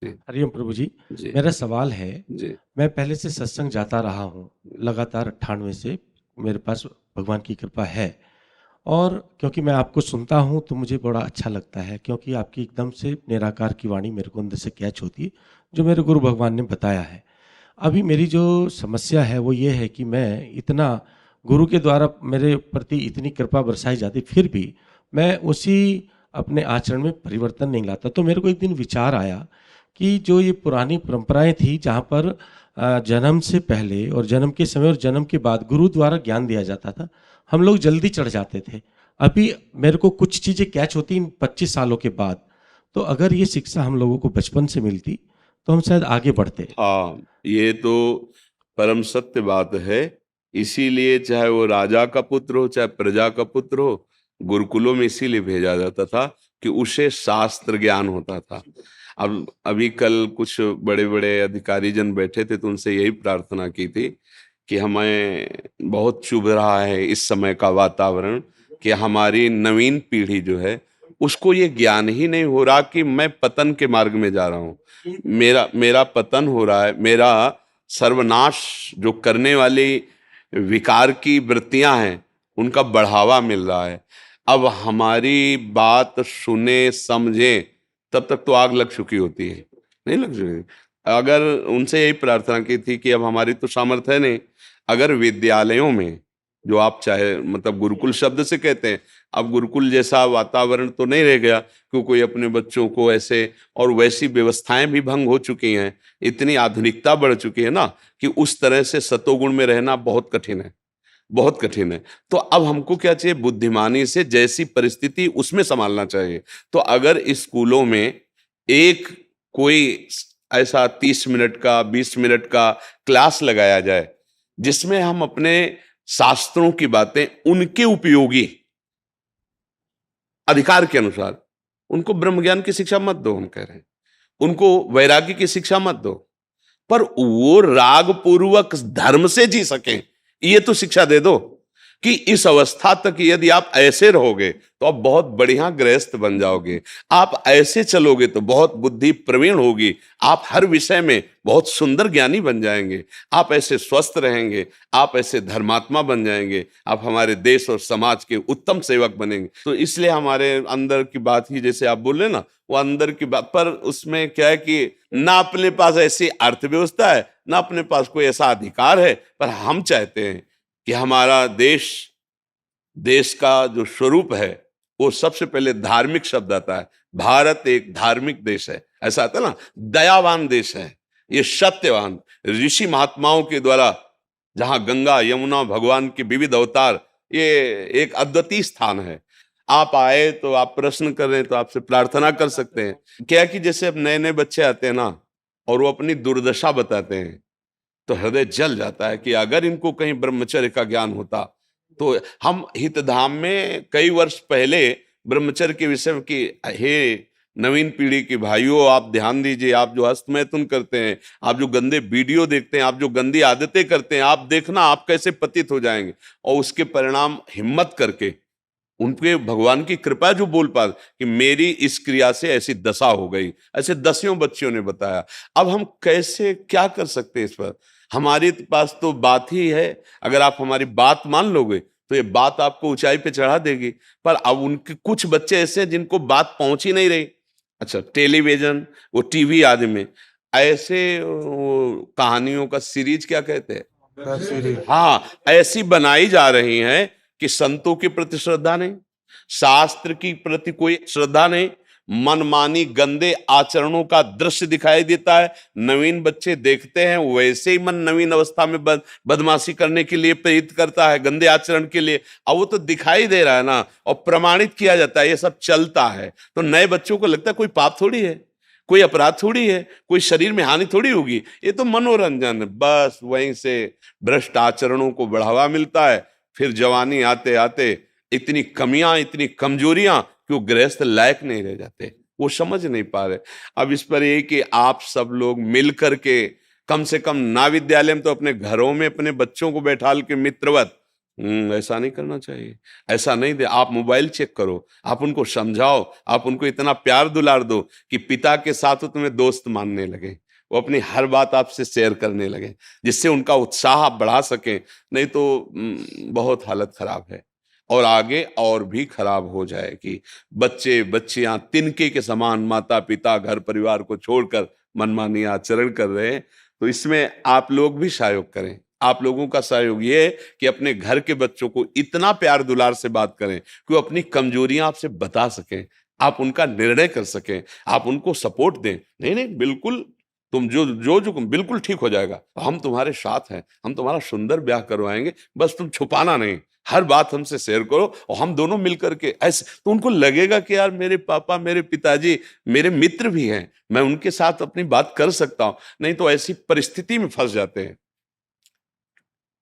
जी, हरिओम प्रभु जी। जी, मेरा सवाल है, जी, मैं पहले से सत्संग जाता रहा हूँ, लगातार 98 से मेरे पास भगवान की कृपा है। और क्योंकि मैं आपको सुनता हूँ तो मुझे बड़ा अच्छा लगता है, क्योंकि आपकी एकदम से निराकार की वाणी मेरे को अंदर से कैच होती है, जो मेरे गुरु भगवान ने बताया है। अभी मेरी जो समस्या है वो ये है कि मैं इतना गुरु के द्वारा मेरे प्रति इतनी कृपा बरसाई जाती, फिर भी मैं उसी अपने आचरण में परिवर्तन नहीं लाता। तो मेरे को एक दिन विचार आया कि जो ये पुरानी परंपराएं थी, जहाँ पर जन्म से पहले और जन्म के समय और जन्म के बाद गुरु द्वारा ज्ञान दिया जाता था, हम लोग जल्दी चढ़ जाते थे। अभी मेरे को कुछ चीज़ें कैच होती इन 25 सालों के बाद। तो अगर ये शिक्षा हम लोगों को बचपन से मिलती तो हम शायद आगे बढ़ते। हाँ, ये तो परम सत्य बात है। इसीलिए चाहे वो राजा का पुत्र हो, चाहे प्रजा का पुत्र हो, गुरुकुलों में इसीलिए भेजा जाता था कि उसे शास्त्र ज्ञान होता था। अब अभी कल कुछ बड़े बड़े अधिकारी जन बैठे थे, तो उनसे यही प्रार्थना की थी कि हमें बहुत चुभ रहा है इस समय का वातावरण, कि हमारी नवीन पीढ़ी जो है उसको ये ज्ञान ही नहीं हो रहा कि मैं पतन के मार्ग में जा रहा हूँ, मेरा मेरा पतन हो रहा है, मेरा सर्वनाश जो करने वाली विकार की वृत्तियां हैं उनका बढ़ावा मिल रहा है। अब हमारी बात सुने समझे तब तक तो आग लग चुकी होती है, नहीं लग चुकी। अगर उनसे यही प्रार्थना की थी कि अब हमारी तो सामर्थ्य है नहीं, अगर विद्यालयों में, जो आप चाहे मतलब गुरुकुल शब्द से कहते हैं, अब गुरुकुल जैसा वातावरण तो नहीं रह गया, क्यों कोई अपने बच्चों को ऐसे, और वैसी व्यवस्थाएं भी भंग हो चुकी हैं, इतनी आधुनिकता बढ़ चुकी है ना कि उस तरह से सतोगुण में रहना बहुत कठिन है, बहुत कठिन है। तो अब हमको क्या चाहिए, बुद्धिमानी से जैसी परिस्थिति उसमें संभालना चाहिए। तो अगर स्कूलों में एक कोई ऐसा 30 मिनट का 20 मिनट का क्लास लगाया जाए, जिसमें हम अपने शास्त्रों की बातें उनके उपयोगी अधिकार के अनुसार, उनको ब्रह्म ज्ञान की शिक्षा मत दो, हम कह रहे हैं उनको वैराग्य की शिक्षा मत दो, पर वो राग पूर्वक धर्म से जी सकें, ये तो शिक्षा दे दो। कि इस अवस्था तक यदि आप ऐसे रहोगे तो आप बहुत बढ़िया गृहस्थ बन जाओगे, आप ऐसे चलोगे तो बहुत बुद्धि प्रवीण होगी, आप हर विषय में बहुत सुंदर ज्ञानी बन जाएंगे, आप ऐसे स्वस्थ रहेंगे, आप ऐसे धर्मात्मा बन जाएंगे, आप हमारे देश और समाज के उत्तम सेवक बनेंगे। तो इसलिए हमारे अंदर की बात ही, जैसे आप बोल रहे ना, वो अंदर की बात, पर उसमें क्या है कि ना अपने पास ऐसी अर्थव्यवस्था है, ना अपने पास कोई ऐसा अधिकार है, पर हम चाहते हैं कि हमारा देश, देश का जो स्वरूप है वो सबसे पहले धार्मिक शब्द आता है। भारत एक धार्मिक देश है, ऐसा आता है ना, दयावान देश है, ये सत्यवान ऋषि महात्माओं के द्वारा, जहां गंगा यमुना भगवान के विविध अवतार, ये एक अद्वितीय स्थान है। आप आए तो आप प्रश्न कर रहे हैं तो आपसे प्रार्थना कर सकते हैं। क्या कि जैसे अब नए नए बच्चे आते हैं ना, और वो अपनी दुर्दशा बताते हैं, तो हृदय जल जाता है कि अगर इनको कहीं ब्रह्मचर्य का ज्ञान होता। तो हम हितधाम में कई वर्ष पहले ब्रह्मचर्य के विषय में कि हे नवीन पीढ़ी के भाइयों, आप ध्यान दीजिए, आप जो हस्तमैथुन करते हैं, आप जो गंदे वीडियो देखते हैं, आप जो गंदी आदतें करते हैं, आप देखना आप कैसे पतित हो जाएंगे। और उसके परिणाम हिम्मत करके उनके भगवान की कृपा जो बोल पा कि मेरी इस क्रिया से ऐसी दशा हो गई, ऐसे दसियों बच्चियों ने बताया। अब हम कैसे क्या कर सकते हैं इस पर, हमारे पास तो बात ही है। अगर आप हमारी बात मान लोगे तो ये बात आपको ऊंचाई पे चढ़ा देगी। पर अब उनके कुछ बच्चे ऐसे हैं जिनको बात पहुंच ही नहीं रही। अच्छा, टेलीविजन, वो टीवी आदि में ऐसे वो कहानियों का सीरीज क्या कहते हैं, हाँ, ऐसी बनाई जा रही हैं कि संतों के प्रति श्रद्धा नहीं, शास्त्र की प्रति कोई श्रद्धा नहीं, मनमानी गंदे आचरणों का दृश्य दिखाई देता है। नवीन बच्चे देखते हैं, वैसे ही मन नवीन अवस्था में बदमाशी करने के लिए प्रेरित करता है, गंदे आचरण के लिए। अब वो तो दिखाई दे रहा है ना, और प्रमाणित किया जाता है, ये सब चलता है। तो नए बच्चों को लगता है कोई पाप थोड़ी है, कोई अपराध थोड़ी है, कोई शरीर में हानि थोड़ी होगी, ये तो मनोरंजन है। बस वहीं से भ्रष्ट आचरणों को बढ़ावा मिलता है। फिर जवानी आते आते इतनी कमियां, इतनी कमजोरियां कि वो गृहस्थ लायक नहीं रह जाते, वो समझ नहीं पा रहे। अब इस पर ये कि आप सब लोग मिल करके, कम से कम ना विद्यालय में तो अपने घरों में अपने बच्चों को बैठाल के मित्रवत ऐसा नहीं करना चाहिए। ऐसा नहीं दे, आप मोबाइल चेक करो, आप उनको समझाओ, आप उनको इतना प्यार दुलार दो कि पिता के साथ वो तुम्हें दोस्त मानने लगे, वो अपनी हर बात आपसे शेयर करने लगे, जिससे उनका उत्साह आप बढ़ा सकें। नहीं तो बहुत हालत खराब है और आगे और भी खराब हो जाएगी। बच्चे बच्चियां तिनके के समान माता पिता घर परिवार को छोड़कर मनमानी आचरण कर रहे हैं, तो इसमें आप लोग भी सहयोग करें। आप लोगों का सहयोग ये है कि अपने घर के बच्चों को इतना प्यार दुलार से बात करें कि वो अपनी कमजोरियां आपसे बता सकें, आप उनका निर्णय कर सकें, आप उनको सपोर्ट दें। नहीं नहीं, बिल्कुल तुम जो बिल्कुल ठीक हो जाएगा, हम तुम्हारे साथ हैं, हम तुम्हारा सुंदर ब्याह करवाएंगे, बस तुम छुपाना नहीं, हर बात हमसे शेयर करो और हम दोनों मिलकर के ऐसे। तो उनको लगेगा कि यार मेरे पापा मेरे पिताजी मेरे मित्र भी हैं, मैं उनके साथ अपनी बात कर सकता हूं। नहीं तो ऐसी परिस्थिति में फंस जाते हैं।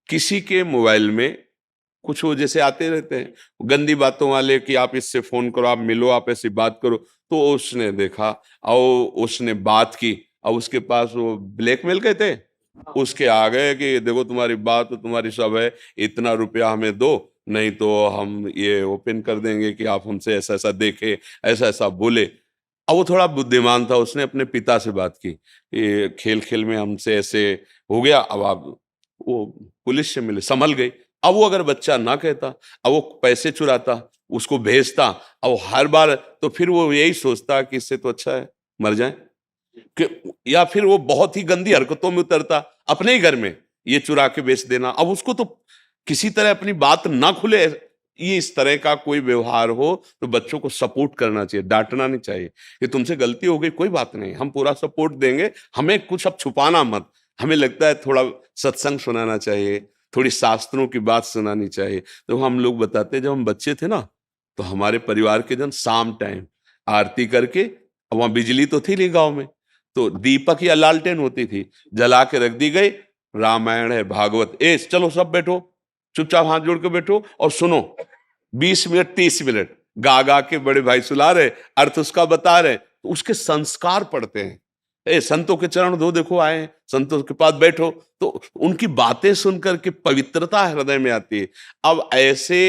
किसी के मोबाइल में कुछ वो जैसे आते रहते हैं गंदी बातों वाले कि आप इससे फोन करो, आप मिलो, आप ऐसी बात करो, तो उसने देखा और उसने बात की और उसके पास वो ब्लैकमेल कहते हैं, उसके आ गए कि देखो तुम्हारी बात तो तुम्हारी सब है, इतना रुपया हमें दो, नहीं तो हम ये ओपन कर देंगे कि आप हमसे ऐसा ऐसा देखे, ऐसा ऐसा बोले। अब वो थोड़ा बुद्धिमान था, उसने अपने पिता से बात की कि खेल खेल में हमसे ऐसे हो गया, अब आप वो पुलिस से मिले, संभल गई। अब वो अगर बच्चा ना कहता, अब वो पैसे चुराता, उसको भेजता, अब वो हर बार, तो फिर वो यही सोचता कि इससे तो अच्छा है मर जाए, कि या फिर वो बहुत ही गंदी हरकतों में उतरता अपने ही घर में, ये चुरा के बेच देना। अब उसको तो किसी तरह अपनी बात ना खुले, ये इस तरह का कोई व्यवहार हो तो बच्चों को सपोर्ट करना चाहिए, डांटना नहीं चाहिए कि तुमसे गलती हो गई, कोई बात नहीं, हम पूरा सपोर्ट देंगे, हमें कुछ अब छुपाना मत। हमें लगता है थोड़ा सत्संग सुनाना चाहिए, थोड़ी शास्त्रों की बात सुनानी चाहिए। तो हम लोग बताते जब हम बच्चे थे ना, तो हमारे परिवार के जन शाम टाइम आरती करके, अब वहां बिजली तो थी नहीं गांव में, तो दीपक या लालटेन होती थी, जला के रख दी गई, रामायण है भागवत, चलो सब बैठो, चुपचाप हाथ जोड़ के बैठो और सुनो, 20 मिनट 30 मिनट गा गा के बड़े भाई सुला रहे, अर्थ उसका बता रहे, तो उसके संस्कार पड़ते हैं। संतों के चरण धो, देखो आए हैं, संतों के पास बैठो, तो उनकी बातें सुनकर के पवित्रता हृदय में आती है। अब ऐसे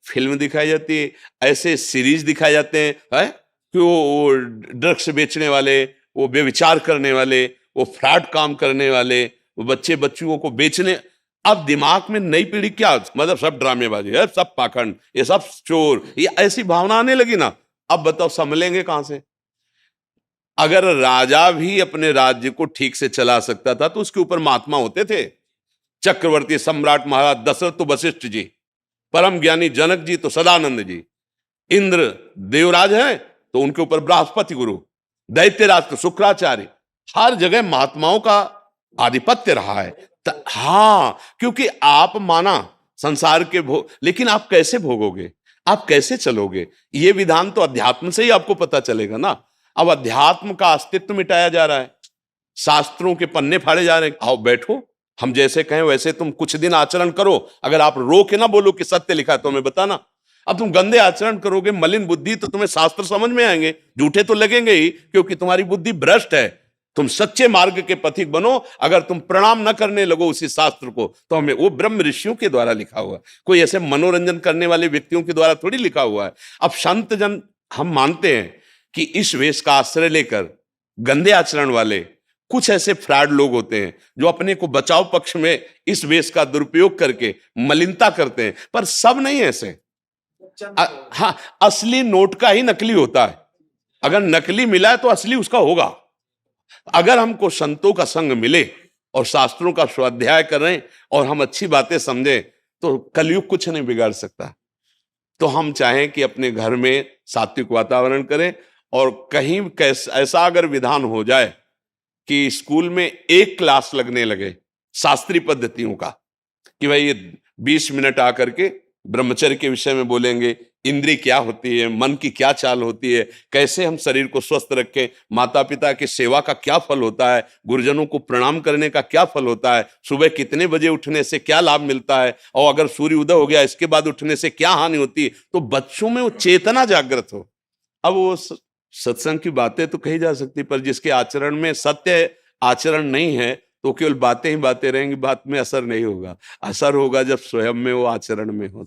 फिल्म दिखाई जाती है, ऐसे सीरीज दिखाए जाते हैं, है? कि वो ड्रग्स बेचने वाले, वो व्यभिचार करने वाले, वो फ्रॉड काम करने वाले, वो बच्चे बच्चियों को बेचने। अब दिमाग में नई पीढ़ी क्या, मतलब सब ड्रामेबाजी है, सब पाखंड, ये सब चोर, ये ऐसी भावना आने लगी ना। अब बताओ संभलेंगे कहां से? अगर राजा भी अपने राज्य को ठीक से चला सकता था तो उसके ऊपर महात्मा होते थे। चक्रवर्ती सम्राट महाराज दशरथ तो वशिष्ठ जी, परम ज्ञानी जनक जी तो सदानंद जी, इंद्र देवराज है तो उनके ऊपर बृहस्पति गुरु, दैत्यराज तो शुक्राचार्य। हर जगह महात्माओं का आधिपत्य रहा है। हाँ, क्योंकि आप माना संसार के भोग, लेकिन आप कैसे भोगोगे, आप कैसे चलोगे, ये विधान तो अध्यात्म से ही आपको पता चलेगा ना। अब अध्यात्म का अस्तित्व मिटाया जा रहा है, शास्त्रों के पन्ने फाड़े जा रहे हैं। आओ बैठो, हम जैसे कहें वैसे तुम कुछ दिन आचरण करो, अगर आप रो के ना बोलो कि सत्य लिखा है तो हमें बताना। अब तुम गंदे आचरण करोगे, मलिन बुद्धि, तो तुम्हें शास्त्र समझ में आएंगे, झूठे तो लगेंगे ही, क्योंकि तुम्हारी बुद्धि भ्रष्ट है। तुम सच्चे मार्ग के पथिक बनो। अगर तुम प्रणाम न करने लगो उसी शास्त्र को, तो हमें वो ब्रह्म ऋषियों के द्वारा लिखा हुआ, कोई ऐसे मनोरंजन करने वाले व्यक्तियों के द्वारा थोड़ी लिखा हुआ है। अब संत जन, हम मानते हैं कि इस वेश का आश्रय लेकर गंदे आचरण वाले कुछ ऐसे फ्रॉड लोग होते हैं जो अपने को बचाव पक्ष में इस वेश का दुरुपयोग करके मलिनता करते हैं, पर सब नहीं ऐसे। हाँ, असली नोट का ही नकली होता है। अगर नकली मिला है तो असली उसका होगा। अगर हमको संतों का संग मिले और शास्त्रों का स्वाध्याय करें और हम अच्छी बातें समझें, तो कलयुग कुछ नहीं बिगाड़ सकता। तो हम चाहें कि अपने घर में सात्विक वातावरण करें, और कहीं ऐसा अगर विधान हो जाए कि स्कूल में एक क्लास लगने लगे शास्त्रीय पद्धतियों का, कि भाई ये 20 मिनट आकर के ब्रह्मचर्य के विषय में बोलेंगे, इंद्रिय क्या होती है, मन की क्या चाल होती है, कैसे हम शरीर को स्वस्थ रखें, माता पिता की सेवा का क्या फल होता है, गुरुजनों को प्रणाम करने का क्या फल होता है, सुबह कितने बजे उठने से क्या लाभ मिलता है, और अगर सूर्य उदय हो गया इसके बाद उठने से क्या हानि होती है, तो बच्चों में वो चेतना जागृत हो। अब वो सत्संग की बातें तो कही जा सकती, पर जिसके आचरण में सत्य आचरण नहीं है, तो केवल बातें ही बातें रहेंगी, बात में असर नहीं होगा। असर होगा जब स्वयं में वो आचरण में हो।